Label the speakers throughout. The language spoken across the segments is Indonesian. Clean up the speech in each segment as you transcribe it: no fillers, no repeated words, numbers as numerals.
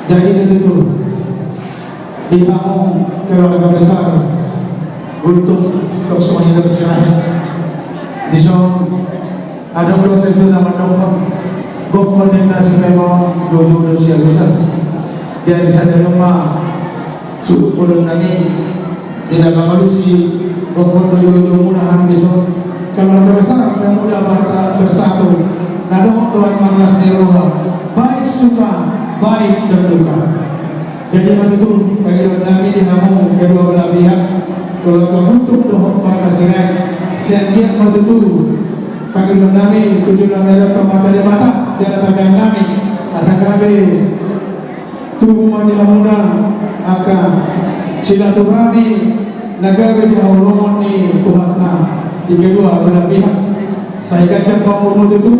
Speaker 1: Jadi itu dihamu keluarga besar untuk semuanya bersirahat. Di sana ada proses itu nama dokter koordinasi memang dua usia besar dari saja rumah suku pulun nani di dalam malusi dokter dua mudahan besok keluarga besar yang mudah bersatu. Nadong doa manas di rumah baik suka baik dan duka. Jadi betul bagi Nabi dihamu kedua belah pihak kalau untuk doa para kasihan sekian betul bagi Nabi tujuan dari mata di mata jangan sampai Nabi asal kami tubuh dihamuna akan silaturahmi negara di Allah ni Tuhan di kedua belah pihak. Saya kacang kamu itu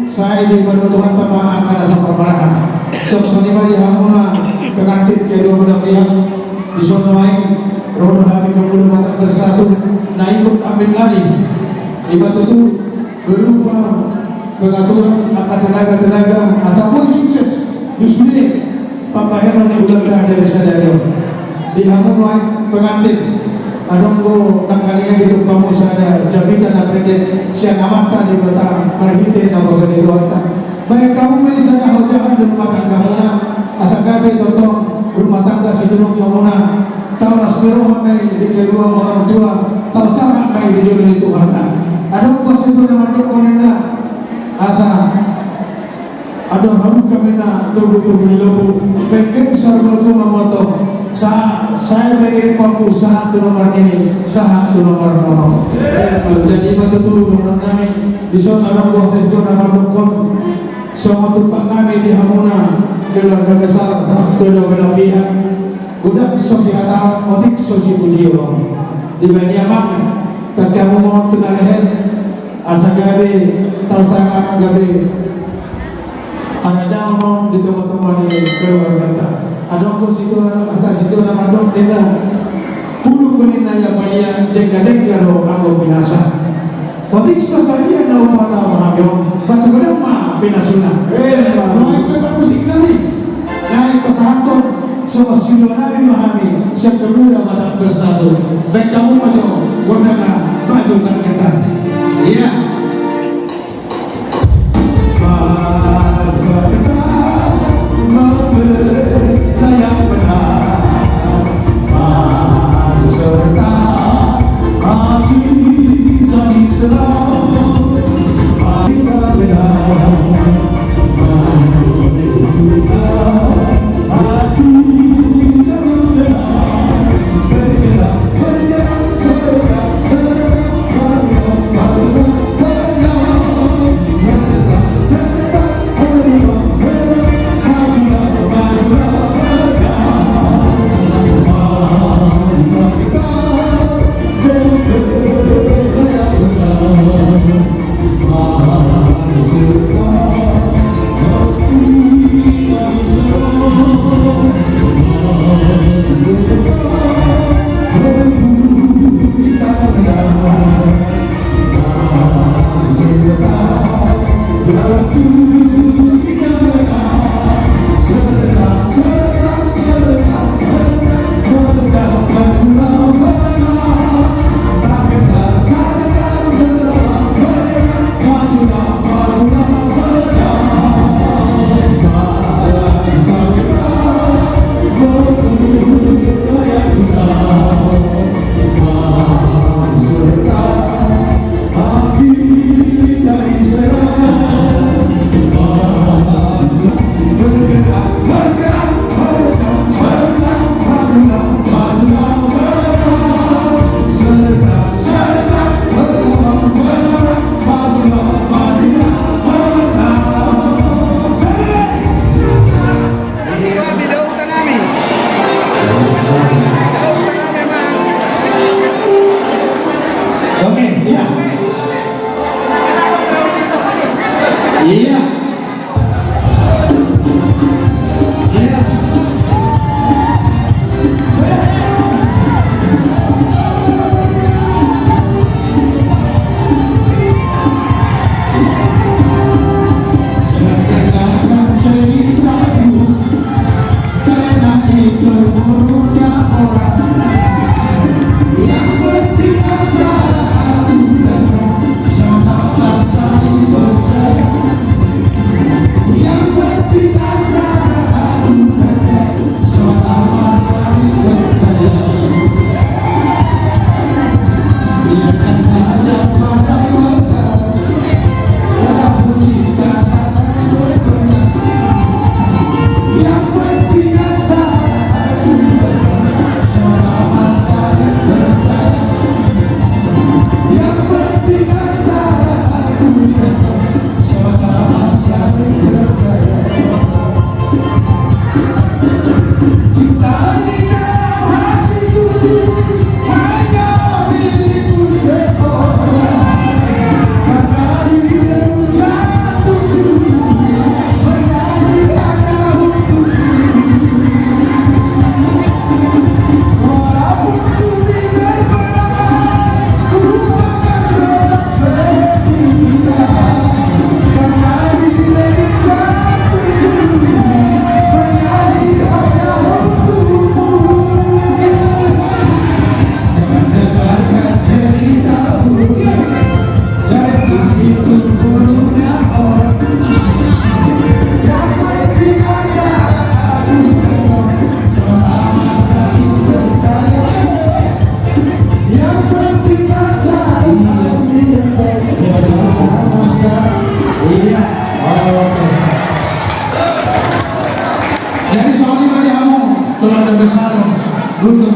Speaker 1: saya di mana Tuhan tanpa akan asal permarahan. Sosoni mari hamuna pengantin kedua belah pihak di sana lain roda hati kemudian mata bersatu naik ambil lari ibat itu berupa pengaturan akan tenaga asal pun sukses justru Papa Heron yang udah ada di sadari di hamuna pengantin adonggo tangkalinya gitu kamu saya jabitan apreden siang amata di kota marhite na bosan itu waktu baik kamu may sana hojahan di rumah tangga muna asal gabi totong rumah tangga sedulur kamu na tahu asmiroh may di kedua orang tua tahu sangat may di jodoh itu harta adonggo situ na mandok kanina asa adong haru kami na tubuh-tubuh nilobo pekeng sarwa tu mamoto saya beri papu satu nomor ini satu nomor nomor. Jadi betul nomor kami di sana ada proses itu nama dokon. Semua tempat kami di Hamuna keluarga besar kedua belah pihak. Budak sosial otik sosial puji orang. Di Banyumas tak kamu mau kenal leher asa gabe tahu sangat gabe. Karena jauh di tempat-tempat ini keluarga kita. Adongko situ atas situ nama dok dena puluh menit naya palia jengka-jengka lo aku binasa. Otik sasaria na upata mahagyo basa ko ma pinasuna. Naik ke musik kami naik ke sahaton so silo nabi mahami siap kemuda mata bersatu. Baik kamu maju gondangan baju terketan. Iya. Yang benar maju serta hati dan Islam kita benar maju hati dan Islam bergerak serta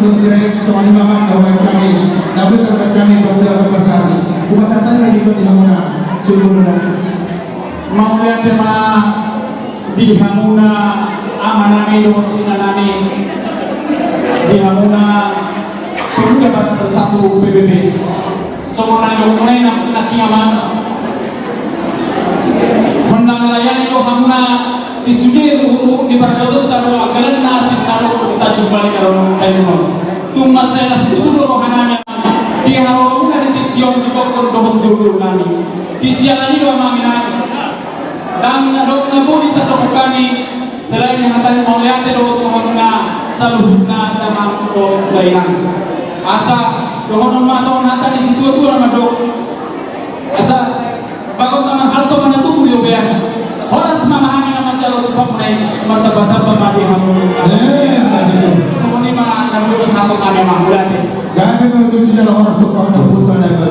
Speaker 1: untuk sirai semuanya mama kawan kami, nabi terhadap kami pemuda Bapasari. Upasatan lagi di Hamuna, sungguh benar.
Speaker 2: Mau lihat tema di Hamuna amanami doa nami di Hamuna perlu dapat bersatu PBB. Semua yang mulai nak kiamat. Honda melayani doa Hamuna di sudut di perjalanan taruh agaran nasi taruh kita jumpa di karun kayu. Tunggu saya nasi itu rohananya di Hamuna di tiang di pokok doa jujur nani. Di siang ini doa mamina dan doa nabi kita dokani selain hatan mau lihat doa Hamuna saluhna tamam doa zainan. Asa doa masuk hatan di situ tu nama doa. Asa bagot nama hal tu mana tu beliau bean. Horas memahami nama jalur tumpah menai martabat pemadi Hamuna. Semua ni mah nabi bersatu kami mah berarti.
Speaker 1: Jangan menuju jalan horas tumpah dan putar dan